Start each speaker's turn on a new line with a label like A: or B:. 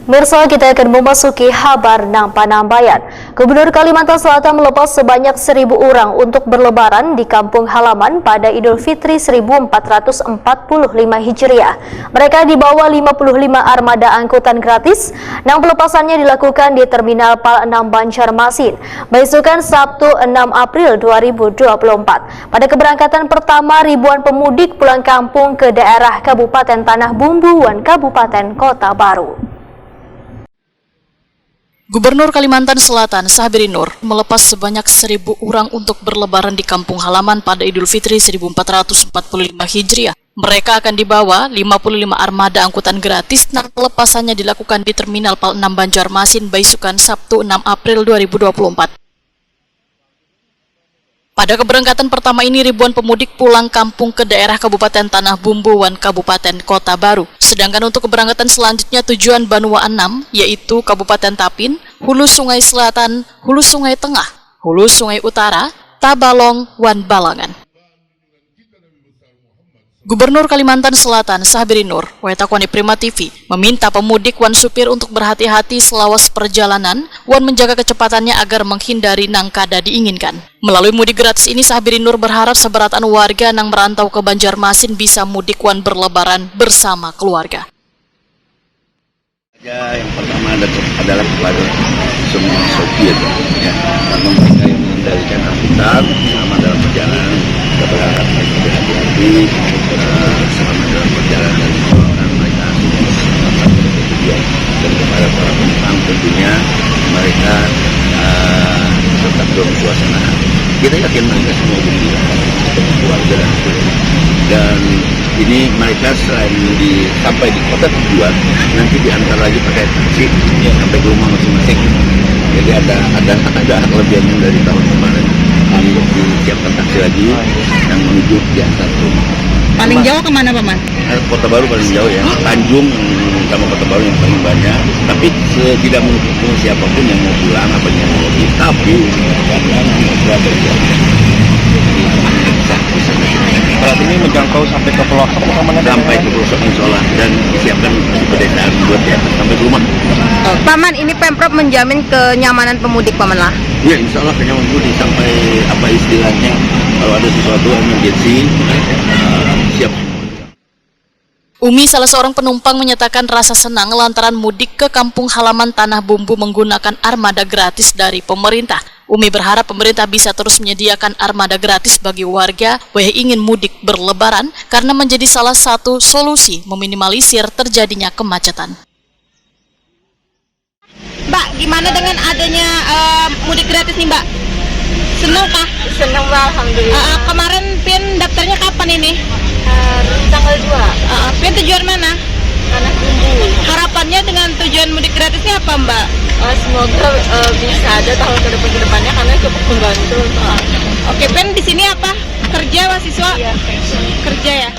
A: Mirsa, kita akan memasuki kabar Nampanambayan. Gubernur Kalimantan Selatan melepas sebanyak 1.000 orang untuk berlebaran di kampung halaman pada Idul Fitri 1445 Hijriah. Mereka dibawa 55 armada angkutan gratis. Pelepasannya dilakukan di Terminal Pal 6 Banjarmasin, besokan Sabtu 6 April 2024. Pada keberangkatan pertama, ribuan pemudik pulang kampung ke daerah Kabupaten Tanah Bumbuan, Kabupaten Kota Baru.
B: Gubernur Kalimantan Selatan, Sabirin Nur, melepas sebanyak 1.000 orang untuk berlebaran di kampung halaman pada Idul Fitri 1445 Hijriah. Mereka akan dibawa 55 armada angkutan gratis dan pelepasannya dilakukan di Terminal Pal 6 Banjarmasin, besokan Sabtu 6 April 2024. Pada keberangkatan pertama ini, ribuan pemudik pulang kampung ke daerah Kabupaten Tanah Bumbuan, Kabupaten Kota Baru. Sedangkan untuk keberangkatan selanjutnya tujuan Banua 6, yaitu Kabupaten Tapin, Hulu Sungai Selatan, Hulu Sungai Tengah, Hulu Sungai Utara, Tabalong, Wan Balangan. Gubernur Kalimantan Selatan, Sabirin Nur, Wetakwani Prima TV, meminta pemudik wan supir untuk berhati-hati selawas perjalanan, wan menjaga kecepatannya agar menghindari nangkada diinginkan. Melalui mudik gratis ini, Sabirin Nur berharap seberatan warga yang merantau ke Banjarmasin bisa mudik wan berlebaran bersama keluarga.
C: Yang pertama adalah kepada semua sopir, ya, karena mereka yang mengendalikan angkutan selama dalam perjalanan, keberangkatan mereka hati-hati selama dalam perjalanan, dan mereka tujuan. Dan kepada para penumpang tentunya mereka tetap dalam suasana. Kita yakin mereka semua gembira, keluarga dan keluarga. Dan ini mereka selain sampai di kota tujuan, nanti diantar lagi pakai taksi ya, sampai ke rumah masing-masing. Jadi ada kelebihannya dari tahun kemarin. Disiapkan taksi lagi yang menuju diantar ke rumah.
D: Paling jauh kemana, Paman?
C: Kota Baru paling jauh ya, Tanjung sama Kota Baru yang paling banyak. Tapi tidak menutup siapapun yang mau pulang apa yang mau pergi. Tapi
E: Saat ini menjangkau sampai ke pelosok
C: sampai ke pelosok insya dan disiapkan pedesaan buat ya sampai ke rumah.
D: Paman, ini Pemprov menjamin kenyamanan pemudik, Paman lah.
C: Ya, insya Allah kenyamanan pemudik sampai apa istilahnya kalau ada sesuatu emergency siap.
B: Umi, salah seorang penumpang, menyatakan rasa senang lantaran mudik ke kampung halaman Tanah Bumbu menggunakan armada gratis dari pemerintah. Umi berharap pemerintah bisa terus menyediakan armada gratis bagi warga yang ingin mudik berlebaran karena menjadi salah satu solusi meminimalisir terjadinya kemacetan.
D: Mbak, gimana dengan adanya mudik gratis nih, Mbak? Senang kah?
F: Senang, Mbak, alhamdulillah.
D: Kemarin Pin daftarnya kapan ini?
F: Tanggal 2.
D: Pin tujuan mana?
F: Tanah Bumbu.
D: Harapannya dengan tujuan mudik gratisnya apa, Mbak?
F: Semoga bisa ada tahun ke depannya karena cukup membantu.
D: Oke, Pin di sini apa? Kerja mahasiswa?
F: Iya,
D: kerja ya.